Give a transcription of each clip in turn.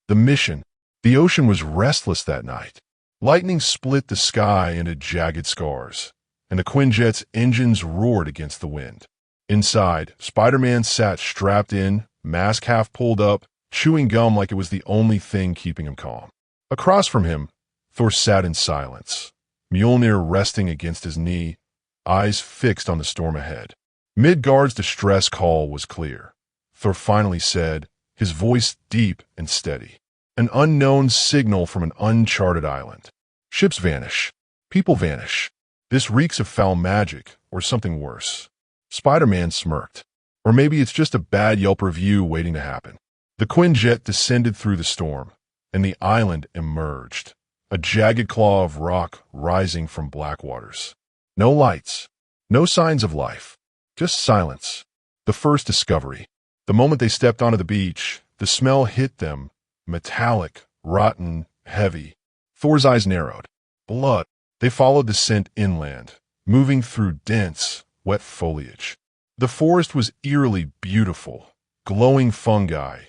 The mission. The ocean was restless that night. Lightning split the sky into jagged scars, and the Quinjet's engines roared against the wind. Inside, Spider-Man sat strapped in, mask half pulled up, chewing gum like it was the only thing keeping him calm. Across from him, Thor sat in silence, Mjolnir resting against his knee, eyes fixed on the storm ahead. Midgard's distress call was clear. Thor finally said, his voice deep and steady. An unknown signal from an uncharted island. Ships vanish. People vanish. This reeks of foul magic, or something worse. Spider-Man smirked. Or maybe it's just a bad Yelp review waiting to happen. The Quinjet descended through the storm, and the island emerged. A jagged claw of rock rising from black waters. No lights. No signs of life. Just silence. The first discovery. The moment they stepped onto the beach, the smell hit them. Metallic, rotten, heavy. Thor's eyes narrowed. Blood. They followed the scent inland, moving through dense, wet foliage. The forest was eerily beautiful. Glowing fungi,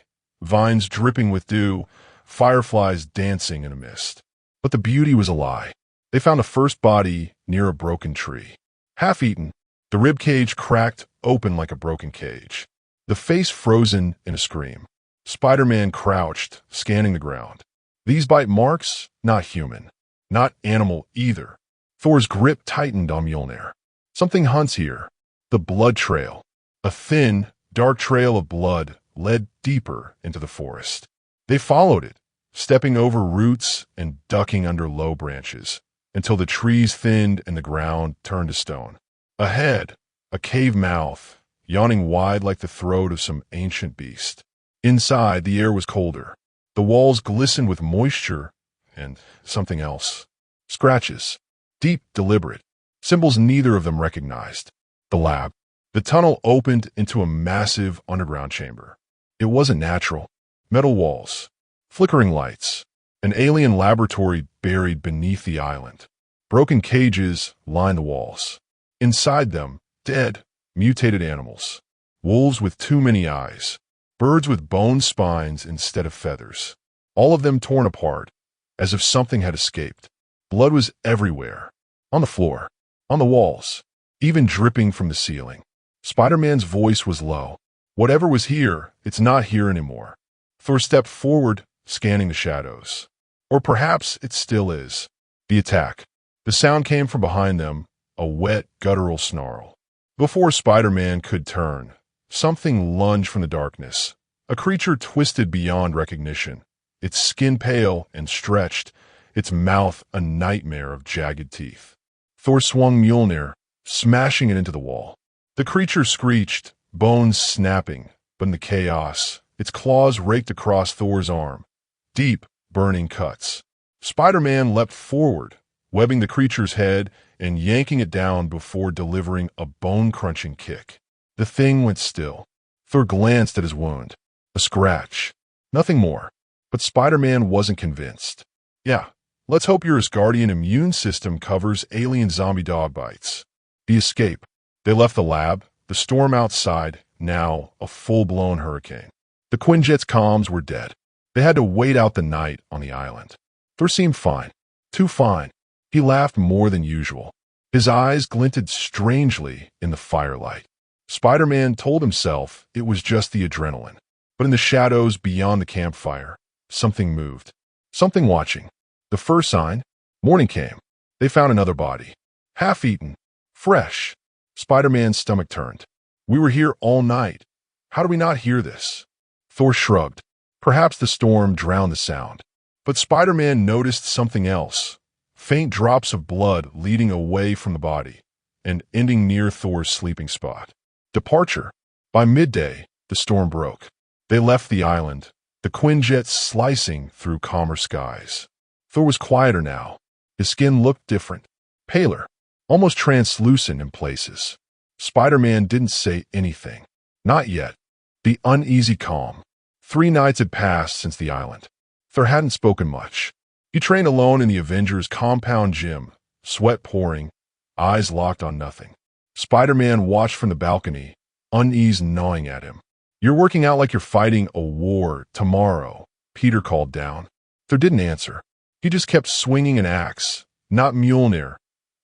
vines dripping with dew, fireflies dancing in a mist. But the beauty was a lie. They found a first body near a broken tree. Half-eaten, the rib cage cracked open like a broken cage. The face frozen in a scream. Spider-Man crouched, scanning the ground. These bite marks? Not human. Not animal either. Thor's grip tightened on Mjolnir. Something hunts here. The blood trail. A thin, dark trail of blood led deeper into the forest. They followed it, stepping over roots and ducking under low branches, until the trees thinned and the ground turned to stone. Ahead, a cave mouth, yawning wide like the throat of some ancient beast. Inside, the air was colder. The walls glistened with moisture and something else. Scratches. Deep, deliberate. Symbols neither of them recognized. The lab. The tunnel opened into a massive underground chamber. It wasn't natural. Metal walls. Flickering lights. An alien laboratory buried beneath the island. Broken cages lined the walls. Inside them, dead, mutated animals. Wolves with too many eyes. Birds with bone spines instead of feathers. All of them torn apart, as if something had escaped. Blood was everywhere. On the floor. On the walls. Even dripping from the ceiling. Spider-Man's voice was low. Whatever was here, it's not here anymore. Thor stepped forward, scanning the shadows. Or perhaps it still is. The attack. The sound came from behind them, a wet, guttural snarl. Before Spider-Man could turn, something lunged from the darkness. A creature twisted beyond recognition, its skin pale and stretched, its mouth a nightmare of jagged teeth. Thor swung Mjolnir, smashing it into the wall. The creature screeched, bones snapping, but in the chaos, its claws raked across Thor's arm. Deep, burning cuts. Spider-Man leapt forward, webbing the creature's head and yanking it down before delivering a bone-crunching kick. The thing went still. Thor glanced at his wound. A scratch. Nothing more. But Spider-Man wasn't convinced. Yeah, let's hope your Asgardian immune system covers alien zombie dog bites. The escape. They left the lab, the storm outside, now a full-blown hurricane. The Quinjet's comms were dead. They had to wait out the night on the island. Thor seemed fine. Too fine. He laughed more than usual. His eyes glinted strangely in the firelight. Spider-Man told himself it was just the adrenaline. But in the shadows beyond the campfire, something moved. Something watching. The first sign, morning came. They found another body. Half-eaten. Fresh. Spider-Man's stomach turned. We were here all night. How do we not hear this? Thor shrugged. Perhaps the storm drowned the sound. But Spider-Man noticed something else. Faint drops of blood leading away from the body and ending near Thor's sleeping spot. Departure. By midday, the storm broke. They left the island, the Quinjet slicing through calmer skies. Thor was quieter now. His skin looked different. Paler. Almost translucent in places. Spider-Man didn't say anything. Not yet. The uneasy calm. 3 nights had passed since the island. Thor hadn't spoken much. He trained alone in the Avengers' compound gym, sweat pouring, eyes locked on nothing. Spider-Man watched from the balcony, unease gnawing at him. You're working out like you're fighting a war tomorrow, Peter called down. Thor didn't answer. He just kept swinging an axe, not Mjolnir,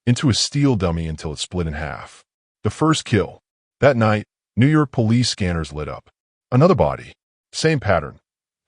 into a steel dummy until it split in half. The first kill. That night, New York police scanners lit up. Another body. Same pattern.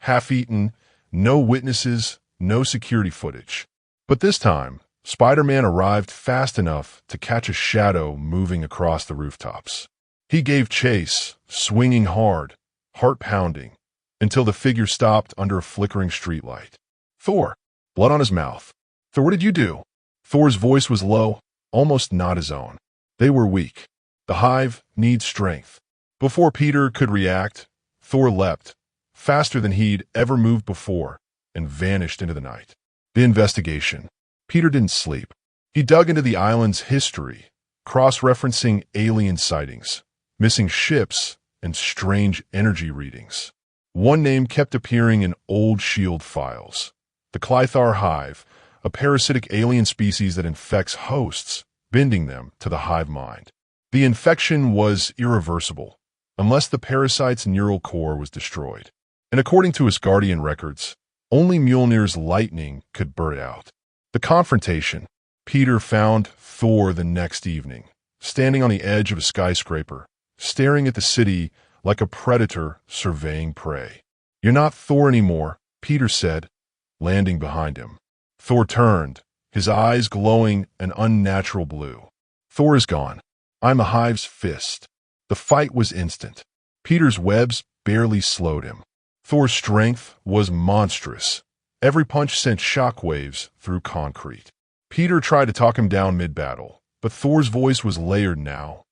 Half-eaten, no witnesses, no security footage. But this time, Spider-Man arrived fast enough to catch a shadow moving across the rooftops. He gave chase, swinging hard, heart pounding, until the figure stopped under a flickering streetlight. Thor, blood on his mouth. Thor, what did you do? Thor's voice was low, almost not his own. They were weak. The hive needs strength. Before Peter could react, Thor leapt, faster than he'd ever moved before, and vanished into the night. The investigation. Peter didn't sleep. He dug into the island's history, cross-referencing alien sightings, missing ships, and strange energy readings. One name kept appearing in old S.H.I.E.L.D. files. The Clythar hive, a parasitic alien species that infects hosts, bending them to the hive mind. The infection was irreversible, unless the parasite's neural core was destroyed. And according to his Guardian records, only Mjolnir's lightning could burn it out. The confrontation. Peter found Thor the next evening, standing on the edge of a skyscraper, staring at the city like a predator surveying prey. "You're not Thor anymore," Peter said, landing behind him. Thor turned, his eyes glowing an unnatural blue. "Thor is gone. I'm a hive's fist." The fight was instant. Peter's webs barely slowed him. Thor's strength was monstrous. Every punch sent shockwaves through concrete. Peter tried to talk him down mid-battle, but Thor's voice was layered now,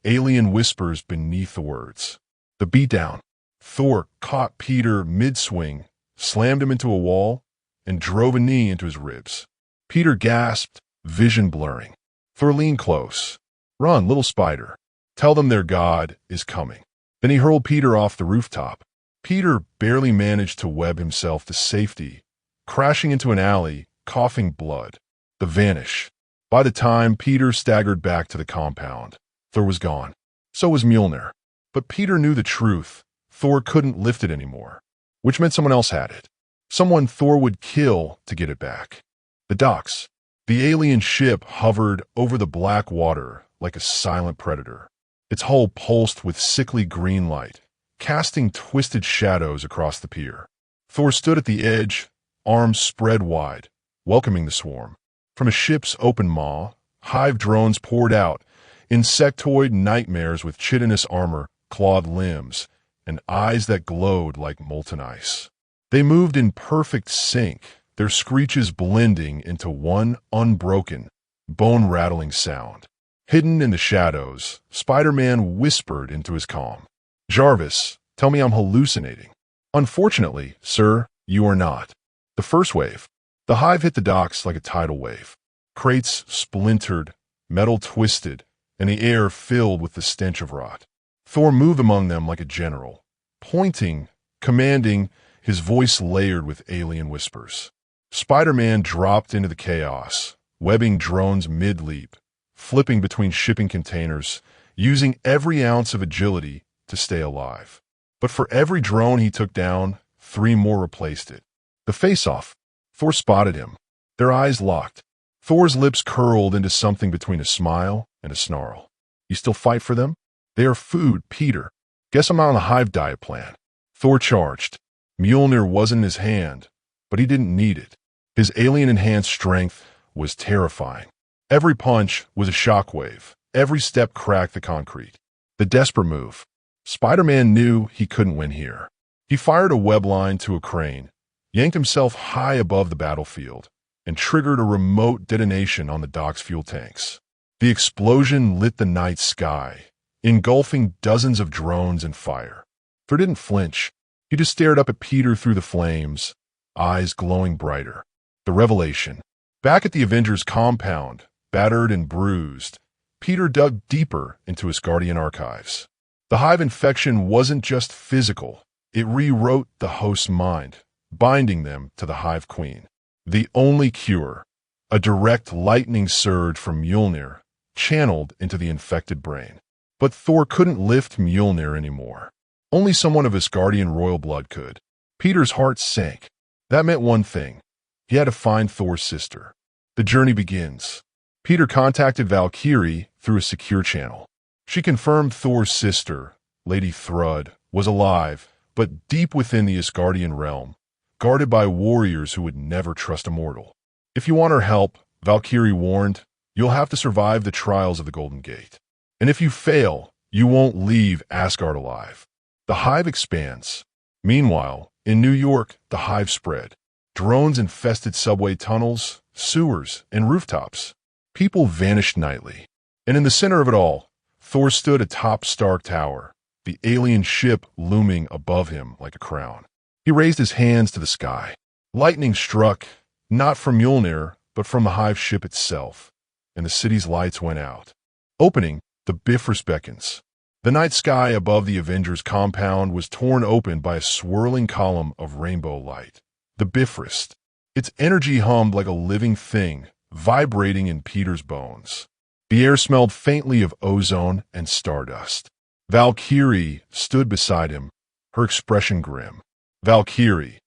alien whispers beneath the words. The beatdown. Thor caught Peter mid-swing, slammed him into a wall, and drove a knee into his ribs. Peter gasped, vision blurring. Thor leaned close. "Run, little spider. Tell them their god is coming." Then he hurled Peter off the rooftop. Peter barely managed to web himself to safety, crashing into an alley, coughing blood. The vanish. By the time Peter staggered back to the compound, Thor was gone. So was Mjolnir. But Peter knew the truth. Thor couldn't lift it anymore, which meant someone else had it. Someone Thor would kill to get it back. The docks. The alien ship hovered over the black water like a silent predator. Its hull pulsed with sickly green light, casting twisted shadows across the pier. Thor stood at the edge, arms spread wide, welcoming the swarm. From a ship's open maw, hive drones poured out, insectoid nightmares with chitinous armor, clawed limbs, and eyes that glowed like molten ice. They moved in perfect sync, their screeches blending into one unbroken, bone-rattling sound. Hidden in the shadows, Spider-Man whispered into his calm. "Jarvis, tell me I'm hallucinating." "Unfortunately, sir, you are not." The first wave. The hive hit the docks like a tidal wave. Crates splintered, metal twisted, and the air filled with the stench of rot. Thor moved among them like a general, pointing, commanding, his voice layered with alien whispers. Spider-Man dropped into the chaos, webbing drones mid-leap, flipping between shipping containers, using every ounce of agility to stay alive. But for every drone he took down, 3 more replaced it. The face-off. Thor spotted him. Their eyes locked. Thor's lips curled into something between a smile and a snarl. "You still fight for them? They are food, Peter. Guess I'm on a hive diet plan." Thor charged. Mjolnir wasn't in his hand, but he didn't need it. His alien-enhanced strength was terrifying. Every punch was a shockwave. Every step cracked the concrete. The desperate move. Spider-Man knew he couldn't win here. He fired a web line to a crane, yanked himself high above the battlefield, and triggered a remote detonation on the dock's fuel tanks. The explosion lit the night sky, engulfing dozens of drones in fire. Thor didn't flinch. He just stared up at Peter through the flames, eyes glowing brighter. The revelation. Back at the Avengers compound, battered and bruised, Peter dug deeper into his Guardian archives. The hive infection wasn't just physical. It rewrote the host's mind, binding them to the hive queen. The only cure, a direct lightning surge from Mjolnir, channeled into the infected brain. But Thor couldn't lift Mjolnir anymore. Only someone of his Guardian royal blood could. Peter's heart sank. That meant one thing. He had to find Thor's sister. The journey begins. Peter contacted Valkyrie through a secure channel. She confirmed Thor's sister, Lady Thrud, was alive, but deep within the Asgardian realm, guarded by warriors who would never trust a mortal. If you want her help, Valkyrie warned, you'll have to survive the trials of the Golden Gate. And if you fail, you won't leave Asgard alive. The hive expands. Meanwhile, in New York, the hive spread. Drones infested subway tunnels, sewers, and rooftops. People vanished nightly. And in the center of it all, Thor stood atop Stark Tower, the alien ship looming above him like a crown. He raised his hands to the sky. Lightning struck, not from Mjolnir, but from the hive ship itself, and the city's lights went out. Opening, the Bifrost beckons. The night sky above the Avengers compound was torn open by a swirling column of rainbow light. The Bifrost. Its energy hummed like a living thing, vibrating in Peter's bones. The air smelled faintly of ozone and stardust. Valkyrie stood beside him, her expression grim. Valkyrie,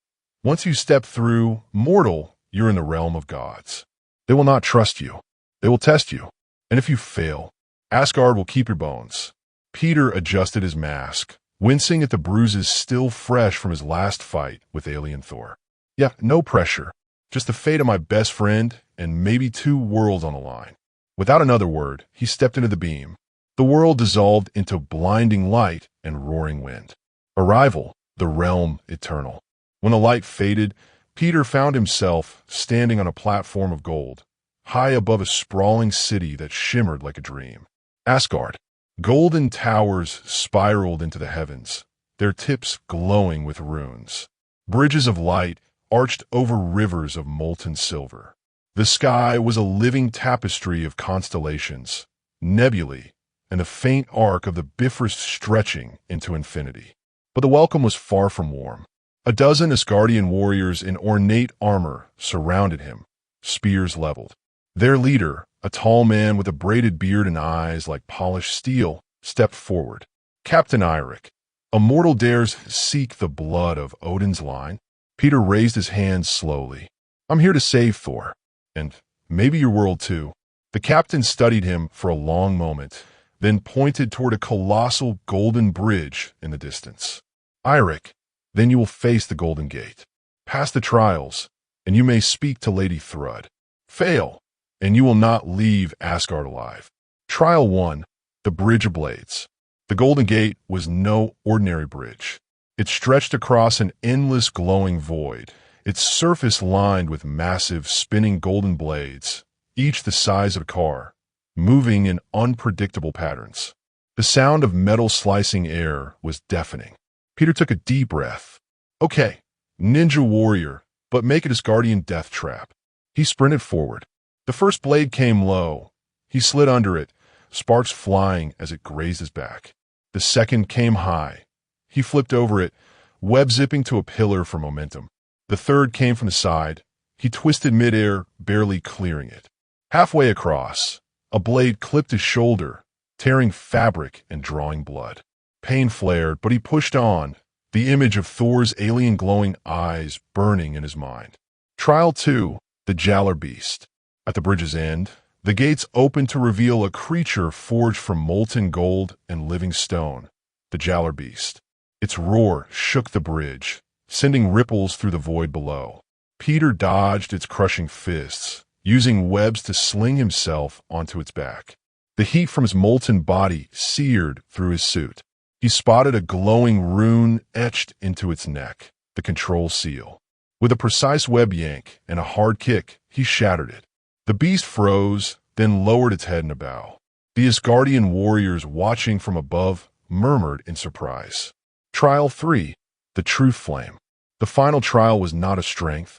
once you step through, mortal, you're in the realm of gods. They will not trust you. They will test you. And if you fail, Asgard will keep your bones. Peter adjusted his mask, wincing at the bruises still fresh from his last fight with Alien Thor. Yeah, no pressure. Just the fate of my best friend and maybe 2 worlds on the line. Without another word, he stepped into the beam. The world dissolved into blinding light and roaring wind. Arrival, the realm eternal. When the light faded, Peter found himself standing on a platform of gold, high above a sprawling city that shimmered like a dream. Asgard. Golden towers spiraled into the heavens, their tips glowing with runes. Bridges of light arched over rivers of molten silver. The sky was a living tapestry of constellations, nebulae, and the faint arc of the Bifrost stretching into infinity. But the welcome was far from warm. A dozen Asgardian warriors in ornate armor surrounded him, spears leveled. Their leader, a tall man with a braided beard and eyes like polished steel, stepped forward. Captain Eirik, a mortal dares seek the blood of Odin's line? Peter raised his hands slowly. I'm here to save Thor, and maybe your world too. The captain studied him for a long moment, then pointed toward a colossal golden bridge in the distance. Eirik, then you will face the Golden Gate. Pass the trials, and you may speak to Lady Thrud. Fail, and you will not leave Asgard alive. Trial 1, the Bridge of Blades. The Golden Gate was no ordinary bridge. It stretched across an endless glowing void, its surface lined with massive spinning golden blades, each the size of a car, moving in unpredictable patterns. The sound of metal slicing air was deafening. Peter took a deep breath. Okay, ninja warrior, but make it Asgardian death trap. He sprinted forward. The first blade came low. He slid under it, sparks flying as it grazed his back. The second came high. He flipped over it, web zipping to a pillar for momentum. The third came from the side. He twisted midair, barely clearing it. Halfway across, a blade clipped his shoulder, tearing fabric and drawing blood. Pain flared, but he pushed on, the image of Thor's alien glowing eyes burning in his mind. Trial 2, the Jaller Beast. At the bridge's end, the gates opened to reveal a creature forged from molten gold and living stone, the Jaller Beast. Its roar shook the bridge, sending ripples through the void below. Peter dodged its crushing fists, using webs to sling himself onto its back. The heat from his molten body seared through his suit. He spotted a glowing rune etched into its neck, the control seal. With a precise web yank and a hard kick, he shattered it. The beast froze, then lowered its head in a bow. The Asgardian warriors watching from above murmured in surprise. Trial 3, the Truth Flame. The final trial was not of strength,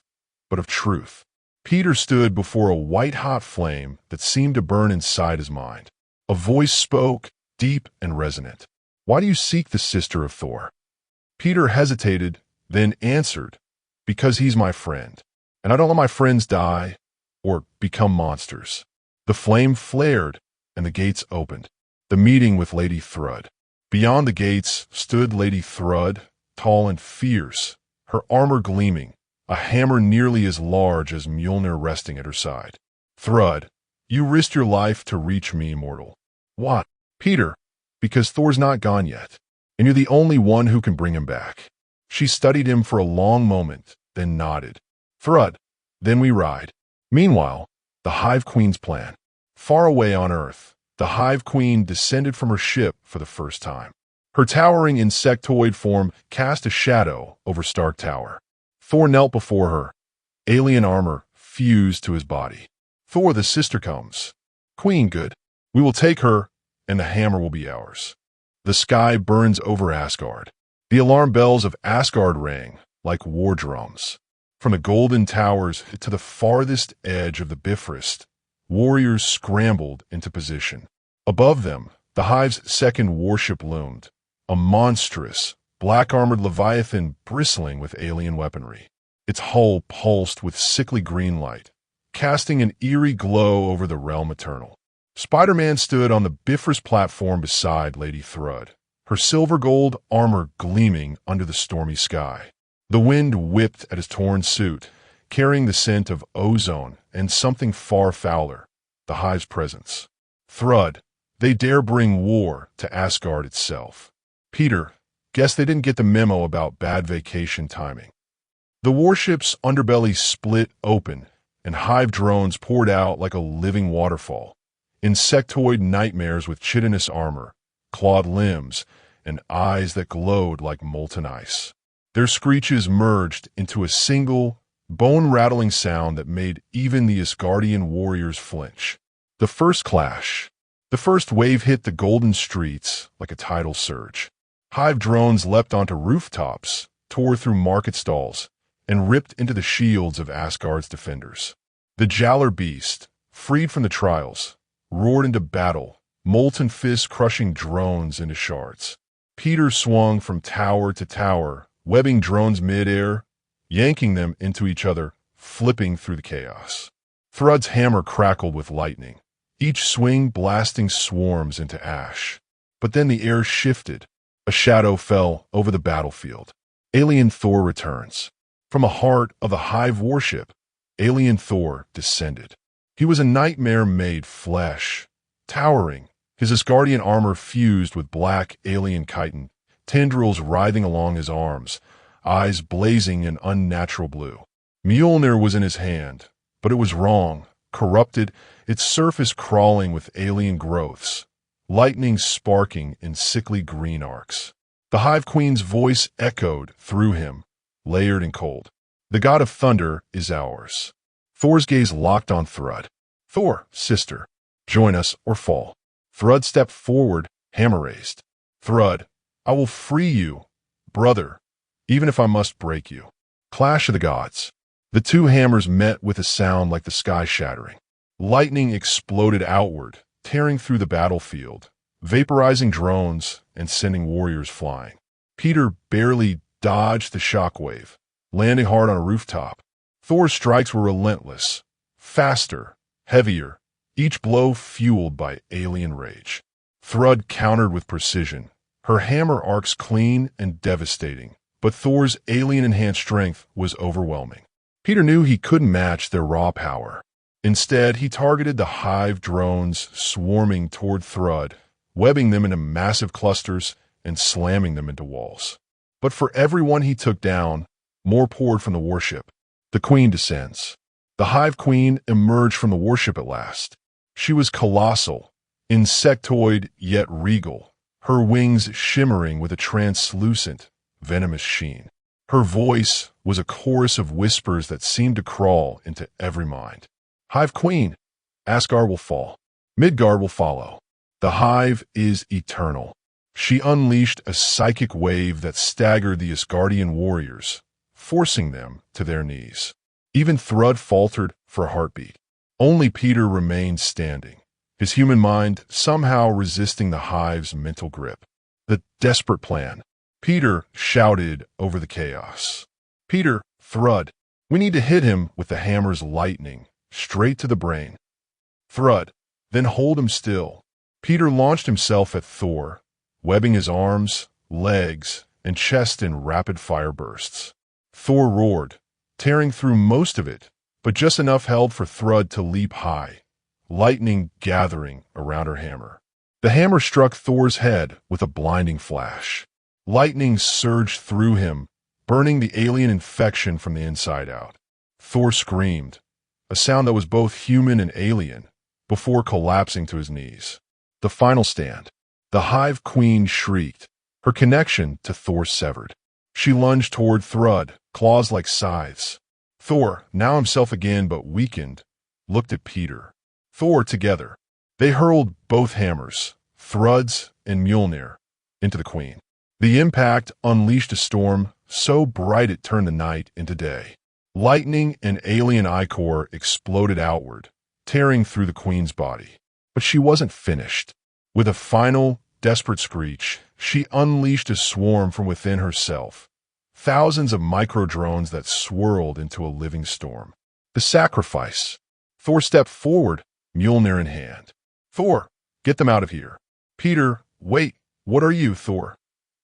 but of truth. Peter stood before a white-hot flame that seemed to burn inside his mind. A voice spoke, deep and resonant. Why do you seek the sister of Thor? Peter hesitated, then answered, because he's my friend, and I don't let my friends die or become monsters. The flame flared, and the gates opened. The meeting with Lady Thrud. Beyond the gates stood Lady Thrud, tall and fierce, her armor gleaming, a hammer nearly as large as Mjolnir resting at her side. Thrud, you risked your life to reach me, mortal. What? Peter, because Thor's not gone yet, and you're the only one who can bring him back. She studied him for a long moment, then nodded. Thrud, then we ride. Meanwhile, the Hive Queen's plan. Far away on Earth, the Hive Queen descended from her ship for the first time. Her towering insectoid form cast a shadow over Stark Tower. Thor knelt before her. Alien armor fused to his body. Thor, the sister comes. Queen, good. We will take her, and the hammer will be ours. The sky burns over Asgard. The alarm bells of Asgard rang like war drums. From the golden towers to the farthest edge of the Bifrost, warriors scrambled into position. Above them, the Hive's second warship loomed, a monstrous, black-armored leviathan bristling with alien weaponry. Its hull pulsed with sickly green light, casting an eerie glow over the realm eternal. Spider-Man stood on the Bifrost platform beside Lady Thrud, her silver-gold armor gleaming under the stormy sky. The wind whipped at his torn suit, carrying the scent of ozone and something far fouler, the Hive's presence. Thrud, they dare bring war to Asgard itself. Peter, guess they didn't get the memo about bad vacation timing. The warship's underbelly split open, and Hive drones poured out like a living waterfall. Insectoid nightmares with chitinous armor, clawed limbs, and eyes that glowed like molten ice. Their screeches merged into a single, bone-rattling sound that made even the Asgardian warriors flinch. The first clash. The first wave hit the golden streets like a tidal surge. Hive drones leapt onto rooftops, tore through market stalls, and ripped into the shields of Asgard's defenders. The Jaller beast, freed from the trials, roared into battle, molten fists crushing drones into shards. Peter swung from tower to tower, webbing drones mid-air, yanking them into each other, flipping through the chaos. Thrud's hammer crackled with lightning, each swing blasting swarms into ash. But then the air shifted. A shadow fell over the battlefield. Alien Thor returns. From the heart of the Hive warship, Alien Thor descended. He was a nightmare made flesh, towering, his Asgardian armor fused with black alien chitin, tendrils writhing along his arms, eyes blazing in unnatural blue. Mjolnir was in his hand, but it was wrong, corrupted, its surface crawling with alien growths, lightning sparking in sickly green arcs. The Hive Queen's voice echoed through him, layered and cold. The god of thunder is ours. Thor's gaze locked on Thrud. Thor, sister, join us or fall. Thrud stepped forward, hammer raised. Thrud, I will free you, brother, even if I must break you. Clash of the gods. The two hammers met with a sound like the sky shattering. Lightning exploded outward, tearing through the battlefield, vaporizing drones and sending warriors flying. Peter barely dodged the shockwave, landing hard on a rooftop. Thor's strikes were relentless, faster, heavier, each blow fueled by alien rage. Thrud countered with precision, her hammer arcs clean and devastating, but Thor's alien-enhanced strength was overwhelming. Peter knew he couldn't match their raw power. Instead, he targeted the Hive drones swarming toward Thrud, webbing them into massive clusters and slamming them into walls. But for every one he took down, more poured from the warship. The Queen descends. The Hive Queen emerged from the warship at last. She was colossal, insectoid yet regal, her wings shimmering with a translucent, venomous sheen. Her voice was a chorus of whispers that seemed to crawl into every mind. Hive Queen, Asgard will fall. Midgard will follow. The Hive is eternal. She unleashed a psychic wave that staggered the Asgardian warriors, forcing them to their knees. Even Thrud faltered for a heartbeat. Only Peter remained standing, his human mind somehow resisting the Hive's mental grip. The desperate plan. Peter shouted over the chaos. Peter, Thrud, we need to hit him with the hammer's lightning, straight to the brain. Thrud, then hold him still. Peter launched himself at Thor, webbing his arms, legs, and chest in rapid-fire bursts. Thor roared, tearing through most of it, but just enough held for Thrud to leap high, lightning gathering around her hammer. The hammer struck Thor's head with a blinding flash. Lightning surged through him, burning the alien infection from the inside out. Thor screamed, a sound that was both human and alien, before collapsing to his knees. The final stand. The Hive Queen shrieked, her connection to Thor severed. She lunged toward Thrud, claws like scythes. Thor, now himself again but weakened, looked at Peter. Thor together. They hurled both hammers, Thrud's and Mjolnir, into the Queen. The impact unleashed a storm so bright it turned the night into day. Lightning and alien ichor exploded outward, tearing through the Queen's body. But she wasn't finished. With a final, desperate screech, she unleashed a swarm from within herself. Thousands of micro-drones that swirled into a living storm. The sacrifice. Thor stepped forward, Mjolnir in hand. Thor, get them out of here. Peter, wait, what are you, Thor?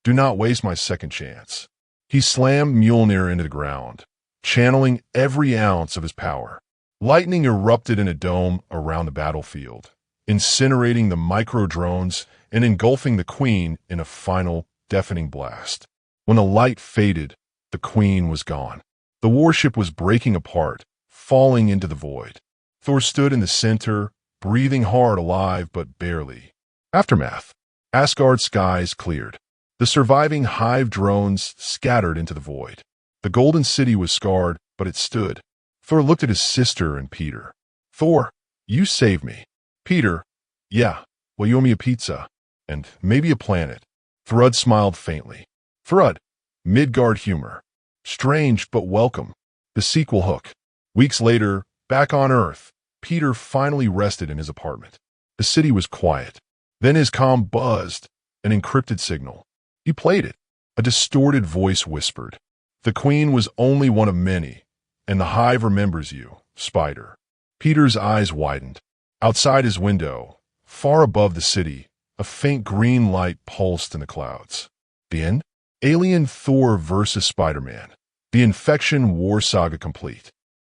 Do not waste my second chance. He slammed Mjolnir into the ground, channeling every ounce of his power. Lightning erupted in a dome around the battlefield, incinerating the micro-drones and engulfing the Queen in a final, deafening blast. When the light faded, the Queen was gone. The warship was breaking apart, falling into the void. Thor stood in the center, breathing hard, alive but barely. Aftermath. Asgard's skies cleared. The surviving Hive drones scattered into the void. The Golden City was scarred, but it stood. Thor looked at his sister and Peter. Thor, you saved me. Peter, yeah, well, you owe me a pizza. And maybe a planet. Thrud smiled faintly. Thrud, Midgard humor. Strange but welcome. The sequel hook. Weeks later, back on Earth, Peter finally rested in his apartment. The city was quiet. Then his comm buzzed, an encrypted signal. He played it. A distorted voice whispered, "The Queen was only one of many, and the Hive remembers you, Spider." Peter's eyes widened. Outside his window, far above the city, a faint green light pulsed in the clouds. The end? Alien Thor vs. Spider-Man. The Infection War Saga complete.